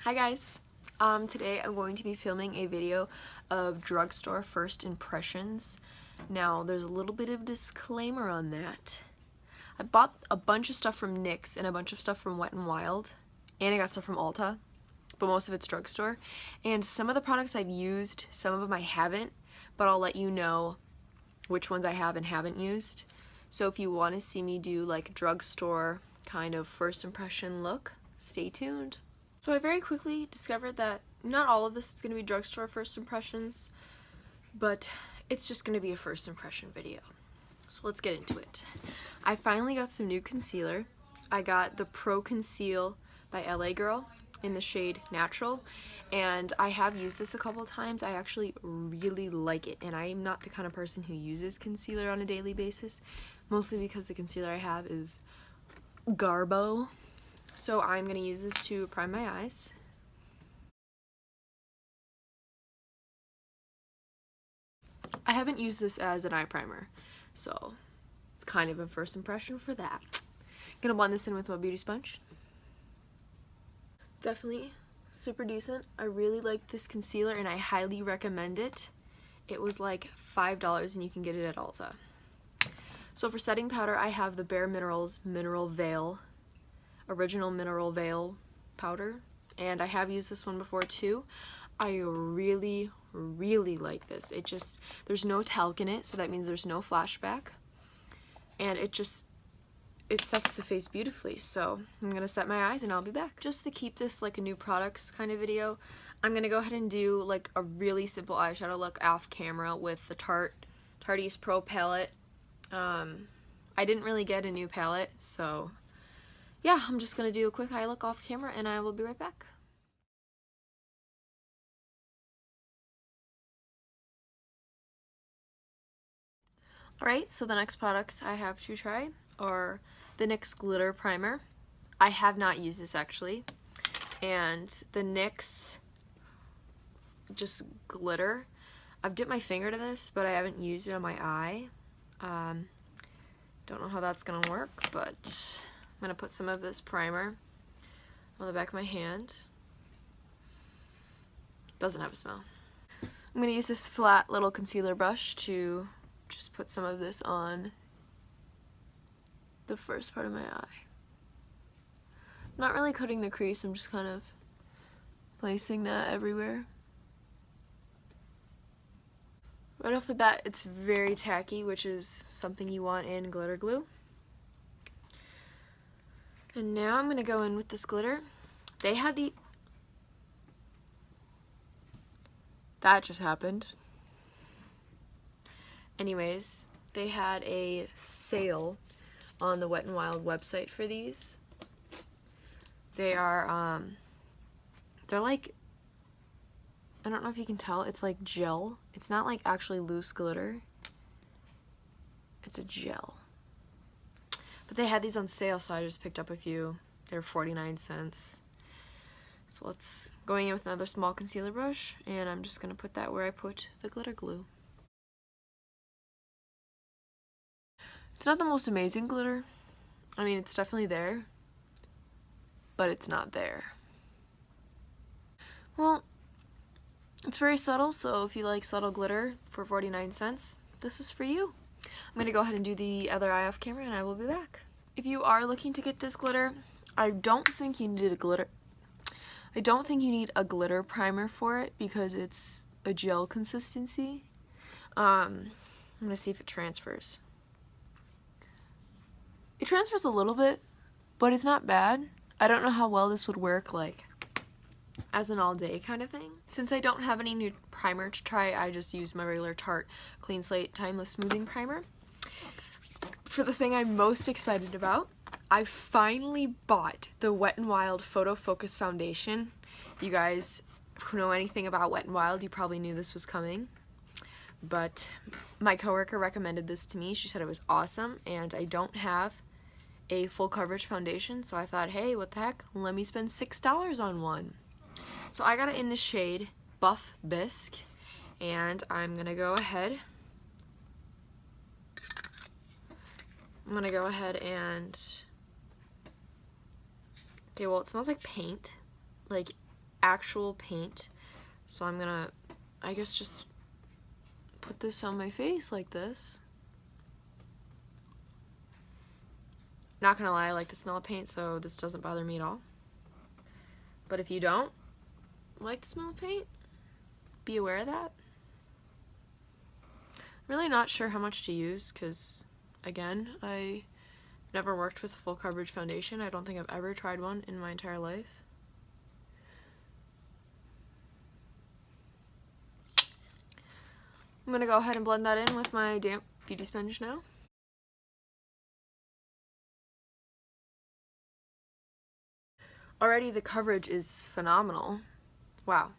Hi guys! Today I'm going to be filming a video of drugstore first impressions. Now there's a little bit of disclaimer on that. I bought a bunch of stuff from NYX and a bunch of stuff from Wet n Wild, and I got stuff from Ulta, but most of it's drugstore. And some of the products I've used, some of them I haven't, but I'll let you know which ones I have and haven't used. So if you want to see me do like drugstore kind of first impression look, stay tuned. So I very quickly discovered that not all of this is going to be drugstore first impressions, but it's just going to be a first impression video. So let's get into it. I finally got some new concealer. I got the Pro Conceal by LA Girl in the shade Natural, and I have used this a couple times. I actually really like it, and I'm not the kind of person who uses concealer on a daily basis, mostly because the concealer I have is garbo. So I'm going to use this to prime my eyes. I haven't used this as an eye primer, so it's kind of a first impression for that. I'm going to blend this in with my beauty sponge. Definitely super decent. I really like this concealer and I highly recommend it. It was like $5 and you can get it at Ulta. So for setting powder, I have the Bare Minerals Mineral Veil Original Mineral Veil powder, and I have used this one before too. I really like this. There's no talc in it, so that means there's no flashback, and it sets the face beautifully. So I'm gonna set my eyes and I'll be back. Just to keep this like a new products kind of video, I'm gonna go ahead and do like a really simple eyeshadow look off camera with the Tarteist Pro palette. I didn't really get a new palette, so yeah, I'm just going to do a quick eye look off camera and I will be right back. Alright, so the next products I have to try are the NYX Glitter Primer. I have not used this actually. And the NYX just glitter. I've dipped my finger to this, but I haven't used it on my eye. Don't know how that's going to work, but I'm going to put some of this primer on the back of my hand. Doesn't have a smell. I'm going to use this flat little concealer brush to just put some of this on the first part of my eye. I'm not really cutting the crease, I'm just kind of placing that everywhere. Right off the bat, it's very tacky, which is something you want in glitter glue. And now I'm going to go in with this glitter. They had that just happened. Anyways, they had a sale on the Wet n Wild website for these. They are, they're like, I don't know if you can tell, it's like gel. It's not like actually loose glitter. It's a gel. But they had these on sale, so I just picked up a few. They were 49 cents. So let's going in with another small concealer brush, and I'm just going to put that where I put the glitter glue. It's not the most amazing glitter. I mean, it's definitely there, but it's not there. Well, it's very subtle, so if you like subtle glitter for 49 cents, this is for you. I'm going to go ahead and do the other eye off camera and I will be back. If you are looking to get this glitter, I don't think you need a glitter primer for it because it's a gel consistency. I'm going to see if it transfers. It transfers a little bit, but it's not bad. I don't know how well this would work like as an all day kind of thing. Since I don't have any new primer to try, I just use my regular Tarte Clean Slate Timeless Smoothing Primer. For the thing I'm most excited about, I finally bought the Wet n Wild Photo Focus Foundation. You guys who know anything about Wet n Wild, you probably knew this was coming. But my coworker recommended this to me. She said it was awesome, and I don't have a full coverage foundation, so I thought, hey, what the heck, let me spend $6 on one. So I got it in the shade Buff Bisque, and I'm gonna go ahead and okay, well, it smells like paint. Like, actual paint. So I'm gonna, I guess, just put this on my face like this. Not gonna lie, I like the smell of paint, so this doesn't bother me at all. But if you don't like the smell of paint, be aware of that. I'm really not sure how much to use because, again, I never worked with a full coverage foundation. I don't think I've ever tried one in my entire life. I'm gonna go ahead and blend that in with my damp beauty sponge now. Already the coverage is phenomenal. Wow.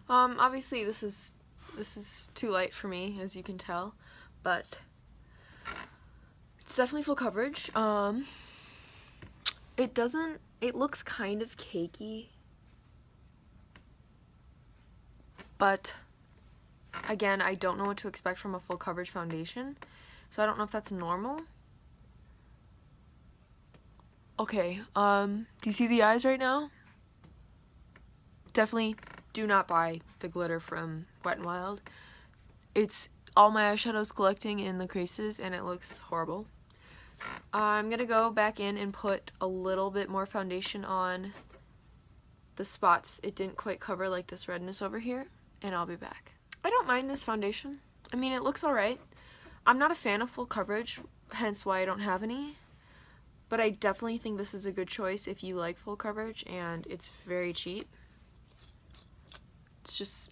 Obviously this is too light for me, as you can tell, but it's definitely full coverage. It looks kind of cakey, but again, I don't know what to expect from a full coverage foundation, so I don't know if that's normal. Okay, do you see the eyes right now? Definitely do not buy the glitter from Wet n Wild. It's all my eyeshadows collecting in the creases and it looks horrible. I'm gonna go back in and put a little bit more foundation on the spots it didn't quite cover, like this redness over here, and I'll be back. I don't mind this foundation. I mean, it looks alright. I'm not a fan of full coverage, hence why I don't have any. But I definitely think this is a good choice if you like full coverage, and it's very cheap. It's just,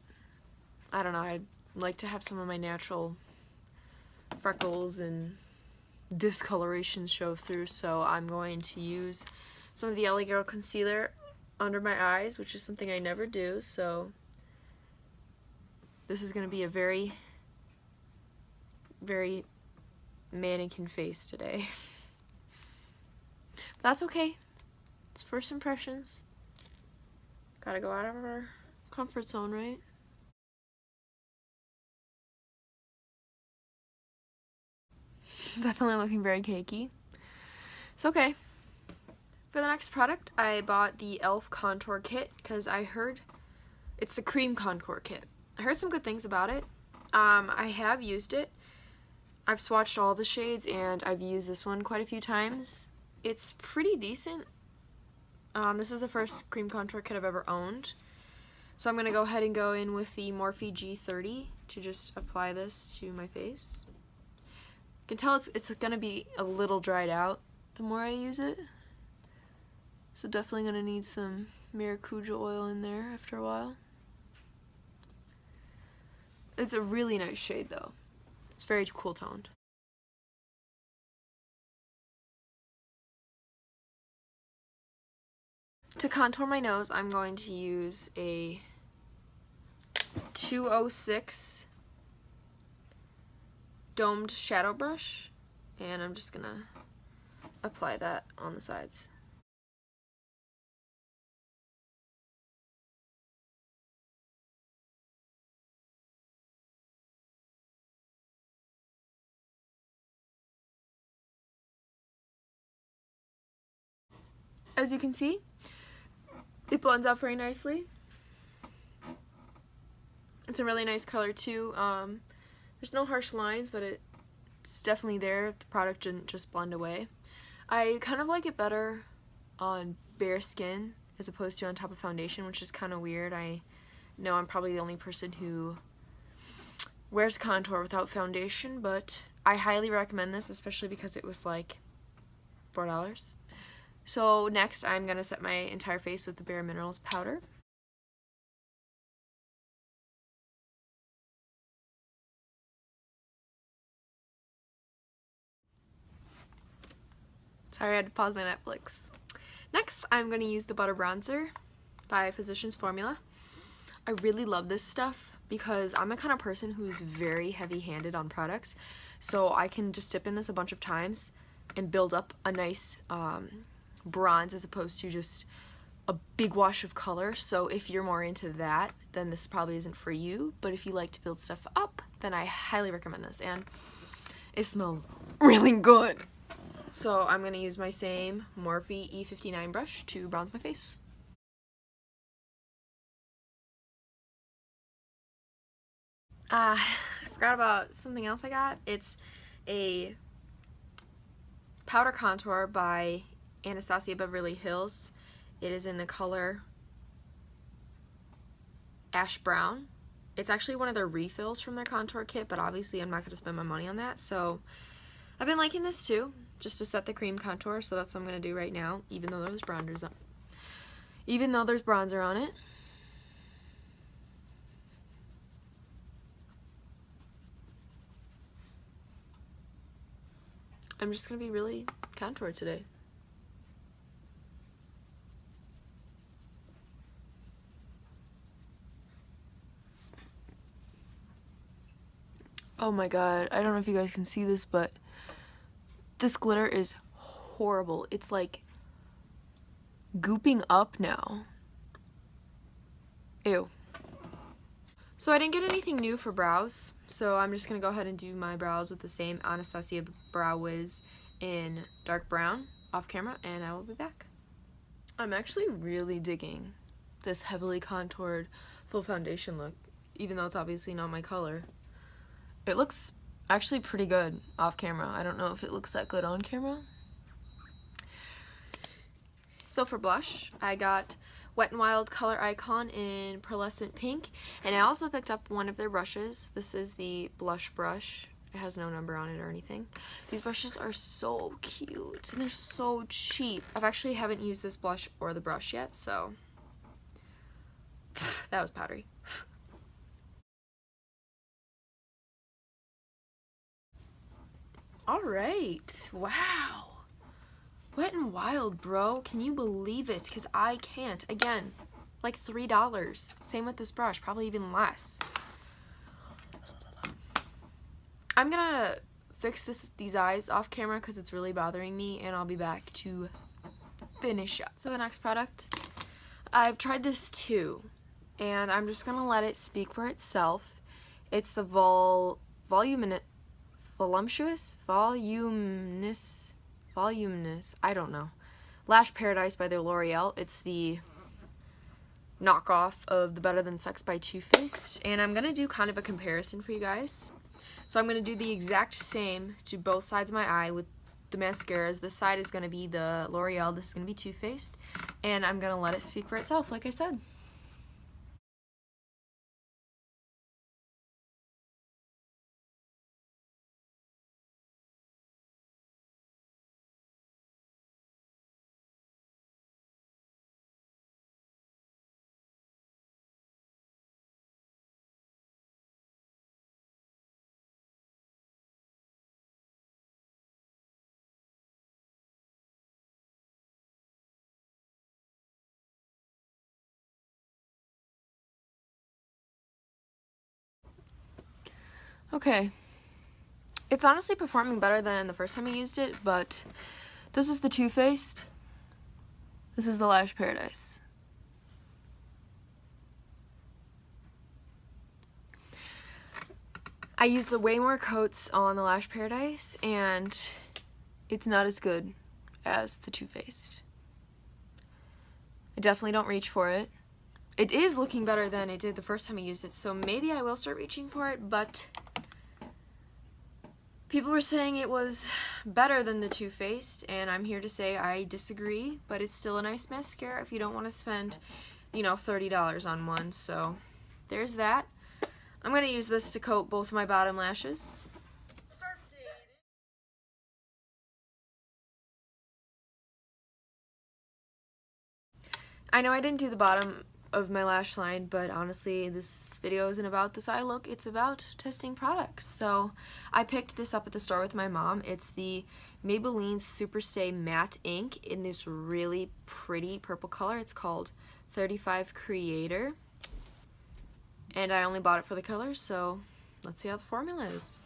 I don't know, I'd like to have some of my natural freckles and discoloration show through, so I'm going to use some of the LA Girl concealer under my eyes, which is something I never do, so this is going to be a very, very mannequin face today. That's okay. It's first impressions. Gotta go out of our comfort zone, right? Definitely looking very cakey. It's okay. For the next product, I bought the e.l.f. contour kit because I heard it's the cream contour kit. I heard some good things about it. I have used it. I've swatched all the shades and I've used this one quite a few times. It's pretty decent. This is the first cream contour kit I've ever owned. So I'm going to go ahead and go in with the Morphe G30 to just apply this to my face. You can tell it's going to be a little dried out the more I use it. So definitely going to need some maracuja oil in there after a while. It's a really nice shade though. It's very cool toned. To contour my nose, I'm going to use a 206 domed shadow brush, and I'm just gonna apply that on the sides. As you can see, it blends out very nicely. It's a really nice color too. There's no harsh lines, but it's definitely there. The product didn't just blend away. I kind of like it better on bare skin as opposed to on top of foundation, which is kind of weird. I know I'm probably the only person who wears contour without foundation, but I highly recommend this, especially because it was like $4. So next I'm going to set my entire face with the Bare Minerals powder. Sorry, I had to pause my Netflix. Next, I'm going to use the Butter Bronzer by Physicians Formula. I really love this stuff because I'm the kind of person who's very heavy-handed on products, so I can just dip in this a bunch of times and build up a nice bronze as opposed to just a big wash of color. So if you're more into that, then this probably isn't for you, but if you like to build stuff up, then I highly recommend this, and it smells really good. So I'm going to use my same Morphe E59 brush to bronze my face. I forgot about something else I got. It's a powder contour by Anastasia Beverly Hills. It is in the color Ash Brown. It's actually one of their refills from their contour kit, but obviously I'm not going to spend my money on that, so I've been liking this too, just to set the cream contour, so that's what I'm going to do right now, even though there's bronzer on it. I'm just going to be really contoured today. Oh my god, I don't know if you guys can see this, but this glitter is horrible. It's like gooping up now. Ew. So I didn't get anything new for brows, so I'm just going to go ahead and do my brows with the same Anastasia Brow Wiz in dark brown off camera, and I will be back. I'm actually really digging this heavily contoured full foundation look, even though it's obviously not my color. It looks actually pretty good off camera. I don't know if it looks that good on camera. So for blush, I got Wet n Wild Color Icon in pearlescent pink, and I also picked up one of their brushes. This is the blush brush. It has no number on it or anything. These brushes are so cute and they're so cheap. I've actually haven't used this blush or the brush yet, so that was powdery. Alright, wow. Wet n Wild, bro. Can you believe it? Because I can't. Again, like $3. Same with this brush, probably even less. I'm gonna fix these eyes off camera because it's really bothering me, and I'll be back to finish up. So the next product, I've tried this too, and I'm just gonna let it speak for itself. It's the voluminous, I don't know, Lash Paradise by the Loreal. It's the knockoff of the Better Than Sex by Too Faced, and I'm gonna do kind of a comparison for you guys. So I'm gonna do the exact same to both sides of my eye with the mascaras. This side is gonna be the L'Oreal, this is gonna be Too Faced, and I'm gonna let it speak for itself, like I said. Okay. It's honestly performing better than the first time I used it, but this is the Too Faced. This is the Lash Paradise. I used way more coats on the Lash Paradise, and it's not as good as the Too Faced. I definitely don't reach for it. It is looking better than it did the first time I used it, so maybe I will start reaching for it, but people were saying it was better than the Too Faced, and I'm here to say I disagree, but it's still a nice mascara if you don't want to spend, you know, $30 on one, so there's that. I'm going to use this to coat both my bottom lashes. I know I didn't do the bottom of my lash line, but honestly this video isn't about this eye look, it's about testing products. So I picked this up at the store with my mom. It's the Maybeline Superstay Matte Ink in this really pretty purple color. It's called 35 Creator, and I only bought it for the color, so let's see how the formula is.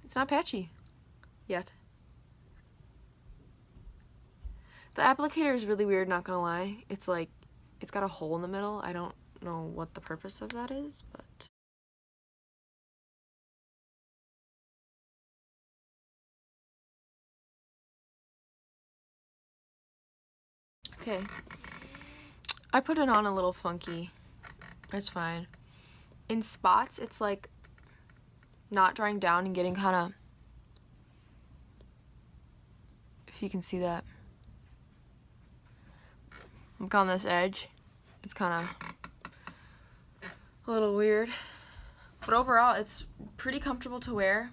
It's not patchy yet. The applicator is really weird, not gonna lie. It's like, it's got a hole in the middle. I don't know what the purpose of that is, but Okay. I put it on a little funky. It's fine. In spots, it's like not drying down and getting kind of, if you can see that. Look on this edge. It's kind of a little weird. But overall, it's pretty comfortable to wear.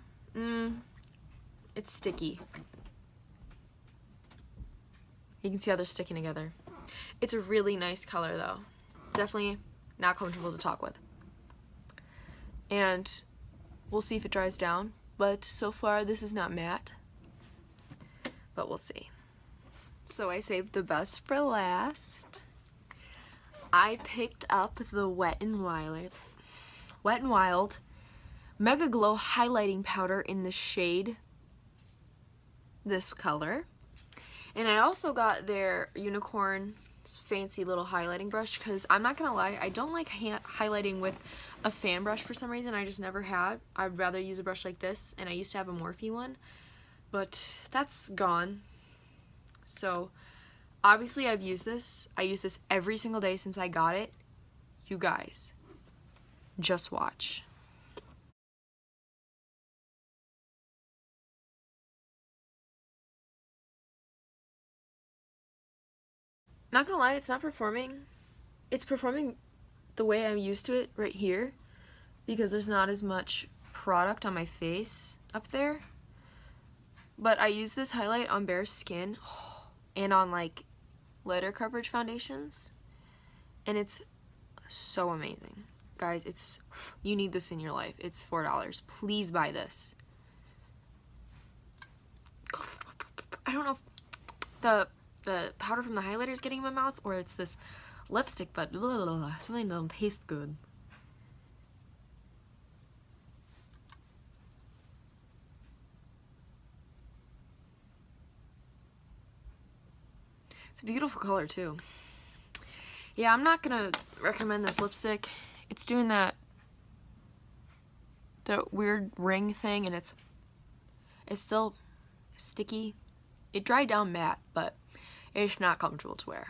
It's sticky. You can see how they're sticking together. It's a really nice color though. Definitely not comfortable to talk with. And we'll see if it dries down. But so far, this is not matte. But we'll see. So I saved the best for last. I picked up the Wet n Wild Mega Glow Highlighting Powder in the shade this color. And I also got their unicorn fancy little highlighting brush because I'm not gonna lie, I don't like highlighting with a fan brush for some reason. I just never had. I'd rather use a brush like this, and I used to have a Morphe one, but that's gone. So obviously I've used this. I use this every single day since I got it. You guys, just watch. Not gonna lie, it's not performing. It's performing the way I'm used to it right here because there's not as much product on my face up there. But I use this highlight on bare skin and on like lighter coverage foundations, and it's so amazing. Guys, you need this in your life. It's $4. Please buy this. I don't know if the powder from the highlighter is getting in my mouth or it's this lipstick, but something don't taste good. It's a beautiful color too. Yeah, I'm not gonna recommend this lipstick. It's doing that weird ring thing, and it's still sticky. It dried down matte, but it's not comfortable to wear.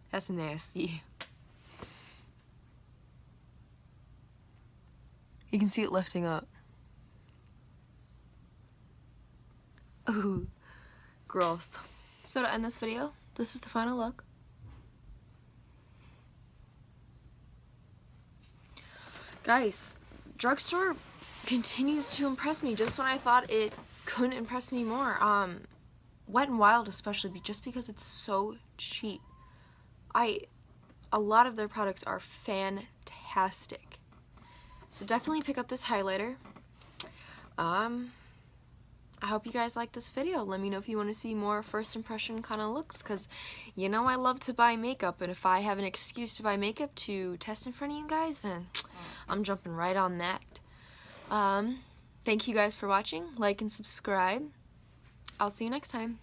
That's nasty. You can see it lifting up. Ooh, gross. So to end this video, this is the final look. Guys, drugstore continues to impress me just when I thought it couldn't impress me more. Wet n Wild especially, just because it's so cheap. A lot of their products are fantastic. So definitely pick up this highlighter. I hope you guys like this video. Let me know if you want to see more first impression kind of looks, because you know I love to buy makeup, and if I have an excuse to buy makeup to test in front of you guys, then I'm jumping right on that. Thank you guys for watching. Like and subscribe. I'll see you next time.